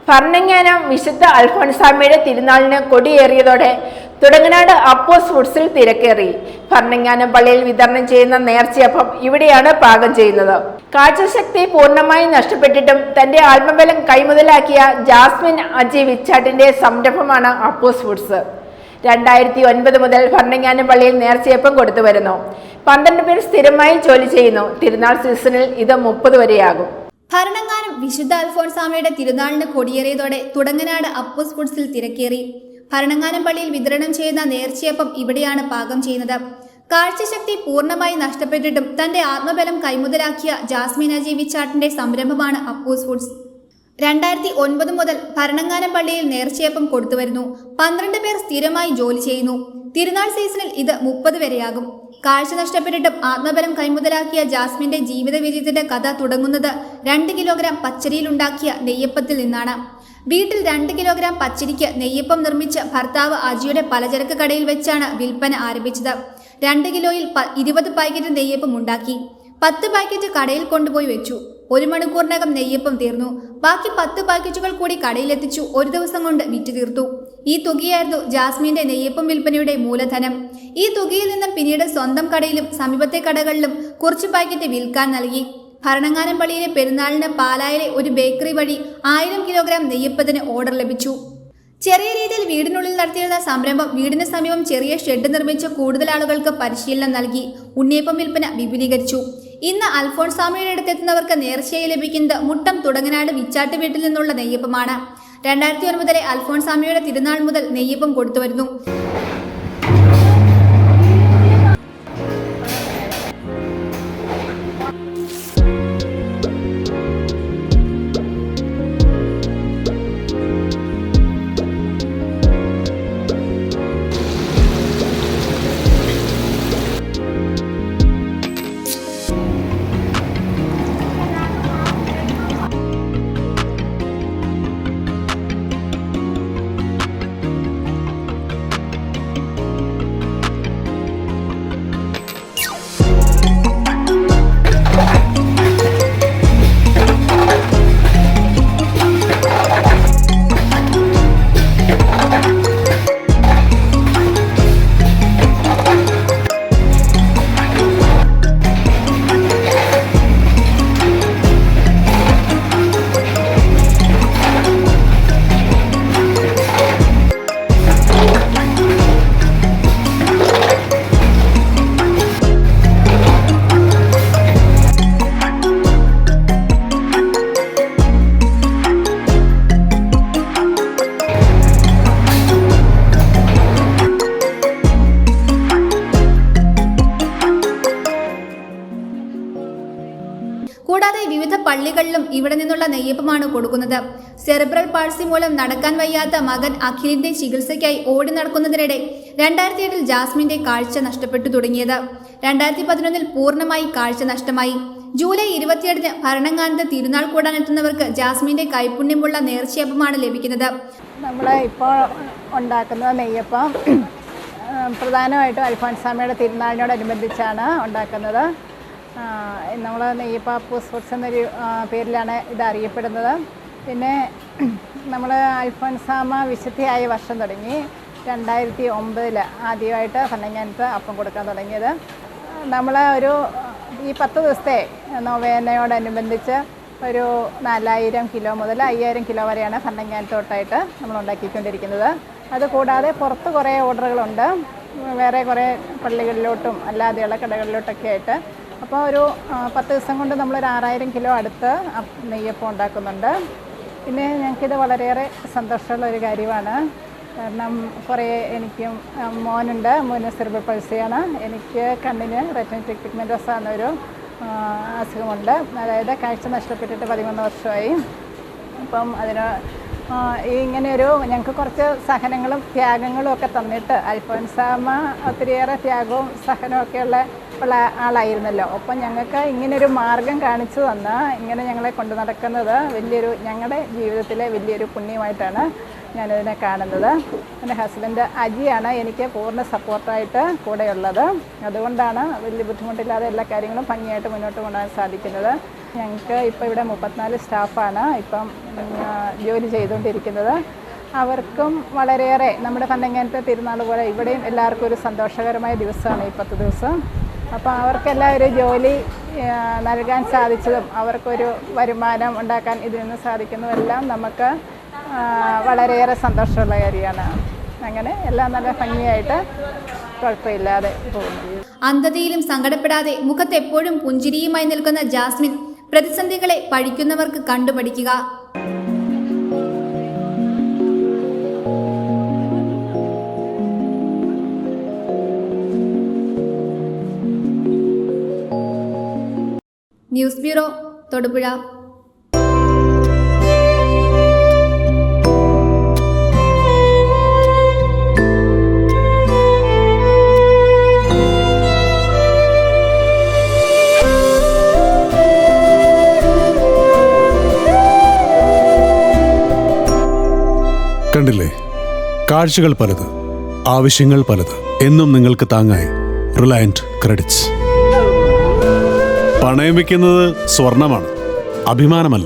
ഭരണങ്ങാനം വിശുദ്ധ അൽഫോൻസാമ്മയുടെ തിരുനാളിന് കൊടിയേറിയതോടെ തുടങ്ങനാട് അപ്പോസ് ഫുഡ്സിൽ തിരക്കേറി. ഭരണങ്ങാനം പള്ളിയിൽ വിതരണം ചെയ്യുന്ന നേർച്ചയപ്പം ഇവിടെയാണ് പാകം ചെയ്യുന്നത്. കാഴ്ചശക്തി പൂർണ്ണമായി നഷ്ടപ്പെട്ടിട്ടും തന്റെ ആത്മബലം കൈമുതലാക്കിയ ജാസ്മിൻ അജി വിച്ചാട്ടിന്റെ സംരംഭമാണ് അപ്പോസ് ഫുഡ്സ്. 2009 മുതൽ ഭരണങ്ങാനം പള്ളിയിൽ നേർച്ചയപ്പം കൊടുത്തു വരുന്നു. 12 പേർ സ്ഥിരമായി ജോലി ചെയ്യുന്നു. തിരുനാൾ സീസണിൽ ഇത് 30 വരെയാകും. ഭരണങ്ങാനം വിശുദ്ധ അൽഫോൻസാമ്മയുടെ തിരുനാളിന് കൊടിയേറിയതോടെ തുടങ്ങനാട് അപ്പോസ് ഫുഡ്സിൽ തിരക്കേറി. ഭരണങ്ങാനം പള്ളിയിൽ വിതരണം ചെയ്യുന്ന നേർച്ചയപ്പം ഇവിടെയാണ് പാകം ചെയ്യുന്നത്. കാഴ്ചശക്തി പൂർണ്ണമായി നഷ്ടപ്പെട്ടിട്ടും തന്റെ ആത്മബലം കൈമുതലാക്കിയ ജാസ്മിൻ അജി വിച്ചാട്ടിന്റെ സംരംഭമാണ് അപ്പോസ് ഫുഡ്സ്. 2009 മുതൽ ഭരണങ്ങാനം പള്ളിയിൽ നേർച്ചയപ്പം കൊടുത്തുവരുന്നു. 12 പേർ സ്ഥിരമായി ജോലി ചെയ്യുന്നു. തിരുനാൾ സീസണിൽ ഇത് 30 വരെയാകും. കാഴ്ച നഷ്ടപ്പെട്ടിട്ടും ആത്മബലം കൈമുതലാക്കിയ ജാസ്മിന്റെ ജീവിത വിജയത്തിന്റെ കഥ തുടങ്ങുന്നത് 2 കിലോഗ്രാം പച്ചരിയിലുണ്ടാക്കിയ നെയ്യപ്പത്തിൽ നിന്നാണ്. വീട്ടിൽ 2 കിലോഗ്രാം പച്ചരിക്ക് നെയ്യപ്പം നിർമ്മിച്ച് ഭർത്താവ് അജിയുടെ പലചരക്ക് കടയിൽ വെച്ചാണ് വിൽപ്പന ആരംഭിച്ചത്. 2 കിലോയിൽ 20 പാക്കറ്റ് നെയ്യപ്പം ഉണ്ടാക്കി. 10 പാക്കറ്റ് കടയിൽ കൊണ്ടുപോയി വെച്ചു. 1 മണിക്കൂറിനകം നെയ്യപ്പം തീർന്നു. ബാക്കി 10 പാക്കറ്റുകൾ കൂടി കടയിലെത്തിച്ചു. 1 ദിവസം കൊണ്ട് വിറ്റ് തീർത്തു. ഈ തുകയായിരുന്നു ജാസ്മിന്റെ നെയ്യപ്പം വിൽപ്പനയുടെ മൂലധനം. ഈ തുകയിൽ നിന്നും പിന്നീട് സ്വന്തം കടയിലും സമീപത്തെ കടകളിലും കുറച്ച് പാക്കറ്റ് വിൽക്കാൻ നൽകി. ഭരണങ്ങാനം പള്ളിയിലെ പെരുന്നാളിന് പാലായിലെ ഒരു ബേക്കറി വഴി 1000 കിലോഗ്രാം നെയ്യപ്പത്തിന് ഓർഡർ ലഭിച്ചു. ചെറിയ രീതിയിൽ വീടിനുള്ളിൽ നടത്തിയിരുന്ന സംരംഭം വീടിന് സമീപം ചെറിയ ഷെഡ് നിർമ്മിച്ച് കൂടുതൽ ആളുകൾക്ക് പരിശീലനം നൽകി. ഉണ്ണിയപ്പം വിൽപ്പന വിപുലീകരിച്ചു. ഇന്ന് അൽഫോൻസാമ്മയുടെ അടുത്തെത്തുന്നവർക്ക് നേർച്ചയായി ലഭിക്കുന്നത് മുട്ടം തുടങ്ങനാട് വിച്ചാട്ട് വീട്ടിൽ നിന്നുള്ള നെയ്യപ്പമാണ്. 2009 അൽഫോൻസാമ്മയുടെ തിരുനാൾ മുതൽ നെയ്യപ്പം കൊടുത്തുവരുന്നു. കൂടാതെ വിവിധ പള്ളികളിലും ഇവിടെ നിന്നുള്ള നെയ്യപ്പമാണ് കൊടുക്കുന്നത്. സെറിബ്രൽ പാൾസി മൂലം നടക്കാൻ വയ്യാത്ത മകൻ അഖിലിന്റെ ചികിത്സയ്ക്കായി ഓടി നടക്കുന്നതിനിടെ 2007 ജാസ്മിന്റെ കാഴ്ച നഷ്ടപ്പെട്ടു തുടങ്ങിയത്. 2011 പൂർണ്ണമായി കാഴ്ച നഷ്ടമായി. ജൂലൈ 27 ഭരണങ്ങാനത്ത് തിരുനാൾ കൂടാനെത്തുന്നവർക്ക് ജാസ്മിന്റെ കൈപുണ്യമുള്ള നേർച്ചയപ്പമാണ് ലഭിക്കുന്നത്. നമ്മൾ ഇപ്പോൾ ഉണ്ടാക്കുന്ന നെയ്യപ്പം പ്രധാനമായിട്ടും അൽഫോൻസാമ്മയുടെ തിരുനാളിനോടനുബന്ധിച്ചാണ് ഉണ്ടാക്കുന്നത്. നമ്മൾ നെയ്യപ്പ അപ്പോസ് ഫുഡ്സ് എന്നൊരു പേരിലാണ് ഇത് അറിയപ്പെടുന്നത്. പിന്നെ നമ്മൾ അൽഫോൻസാമ്മ വിശുദ്ധിയായ വർഷം തുടങ്ങി 2009 ആദ്യമായിട്ട് ഭരണങ്ങാനത്ത് അപ്പം കൊടുക്കാൻ തുടങ്ങിയത്. നമ്മൾ ഈ 10 ദിവസത്തെ നൊവേനയോടനുബന്ധിച്ച് ഒരു 4000 കിലോ മുതൽ 5000 കിലോ വരെയാണ് ഭരണങ്ങാനത്തോട്ടായിട്ട് നമ്മൾ ഉണ്ടാക്കിക്കൊണ്ടിരിക്കുന്നത്. അതുകൂടാതെ പുറത്ത് കുറേ ഓർഡറുകളുണ്ട്, വേറെ കുറേ പള്ളികളിലോട്ടും അല്ലാതെയുള്ള കടകളിലോട്ടൊക്കെ ആയിട്ട്. അപ്പോൾ ഒരു 10 ദിവസം കൊണ്ട് നമ്മളൊരു 6000 കിലോ അടുത്ത് നെയ്യപ്പം ഉണ്ടാക്കുന്നുണ്ട്. പിന്നെ ഞങ്ങൾക്കിത് വളരെയേറെ സന്തോഷമുള്ള ഒരു കാര്യമാണ്. കാരണം എനിക്കും മോന് സെറിബ്രൽ പാൾസിയാണ്. എനിക്ക് കണ്ണിന് റെറ്റിനറ്റിക് പിഗ്മെന്റോസ എന്നൊരു അസുഖമുണ്ട്. അതായത് കാഴ്ച നഷ്ടപ്പെട്ടിട്ട് 13 വർഷമായി. അപ്പം ഇങ്ങനെയൊരു ഞങ്ങൾക്ക് കുറച്ച് സഹനങ്ങളും ത്യാഗങ്ങളും ഒക്കെ തന്നിട്ട് അൽഫോൻസാമ്മ ഒത്തിരിയേറെ ത്യാഗവും സഹനമൊക്കെ ഉള്ള ആളായിരുന്നല്ലോ. അപ്പം ഞങ്ങൾക്ക് ഇങ്ങനൊരു മാർഗം കാണിച്ചു തന്ന് ഇങ്ങനെ ഞങ്ങളെ കൊണ്ടു നടക്കുന്നത് ഞങ്ങളുടെ ജീവിതത്തിലെ വലിയൊരു പുണ്യമായിട്ടാണ് ഞാനിതിനെ കാണുന്നത്. എൻ്റെ ഹസ്ബൻഡ് അജിയാണ് എനിക്ക് പൂർണ്ണ സപ്പോർട്ടായിട്ട് കൂടെയുള്ളത്. അതുകൊണ്ടാണ് വലിയ ബുദ്ധിമുട്ടില്ലാതെ എല്ലാ കാര്യങ്ങളും ഭംഗിയായിട്ട് മുന്നോട്ട് കൊണ്ടുപോകാൻ സാധിക്കുന്നത്. ഞങ്ങൾക്ക് ഇപ്പോൾ ഇവിടെ 34 സ്റ്റാഫാണ് ഇപ്പം ജോലി ചെയ്തുകൊണ്ടിരിക്കുന്നത്. അവർക്കും വളരെയേറെ നമ്മുടെ ഭരണങ്ങാനത്തെ തിരുനാൾ പോലെ ഇവിടെയും എല്ലാവർക്കും ഒരു സന്തോഷകരമായ ദിവസമാണ് ഈ 10 ദിവസം. അപ്പോൾ അവർക്കെല്ലാം ഒരു ജോലി നൽകാൻ സാധിച്ചതും അവർക്കൊരു വരുമാനം ഉണ്ടാക്കാൻ ഇതിൽ നിന്ന് സാധിക്കുന്നതെല്ലാം നമുക്ക് വളരെയേറെ സന്തോഷമുള്ള കാര്യമാണ്. അങ്ങനെ എല്ലാം നല്ല ഭംഗിയായിട്ട് കുഴപ്പമില്ലാതെ പോകുന്നു. അന്ധതയിലും സങ്കടപ്പെടാതെ മുഖത്ത് എപ്പോഴും പുഞ്ചിരിയുമായി നിൽക്കുന്ന ജാസ്മിൻ പ്രതിസന്ധികളെ പഠിക്കുന്നവർക്ക് കണ്ടുപഠിക്കുക. News bureau, Thodupuzha. കണ്ടില്ലേ, കാഴ്ചകൾ പലത്, ആവശ്യങ്ങൾ പലത്. എന്നും നിങ്ങൾക്ക് താങ്ങായി റിലയൻറ്റ് ക്രെഡിറ്റ്സ്. പണയം വയ്ക്കുന്നത് സ്വർണമാണ്, അഭിമാനമല്ല.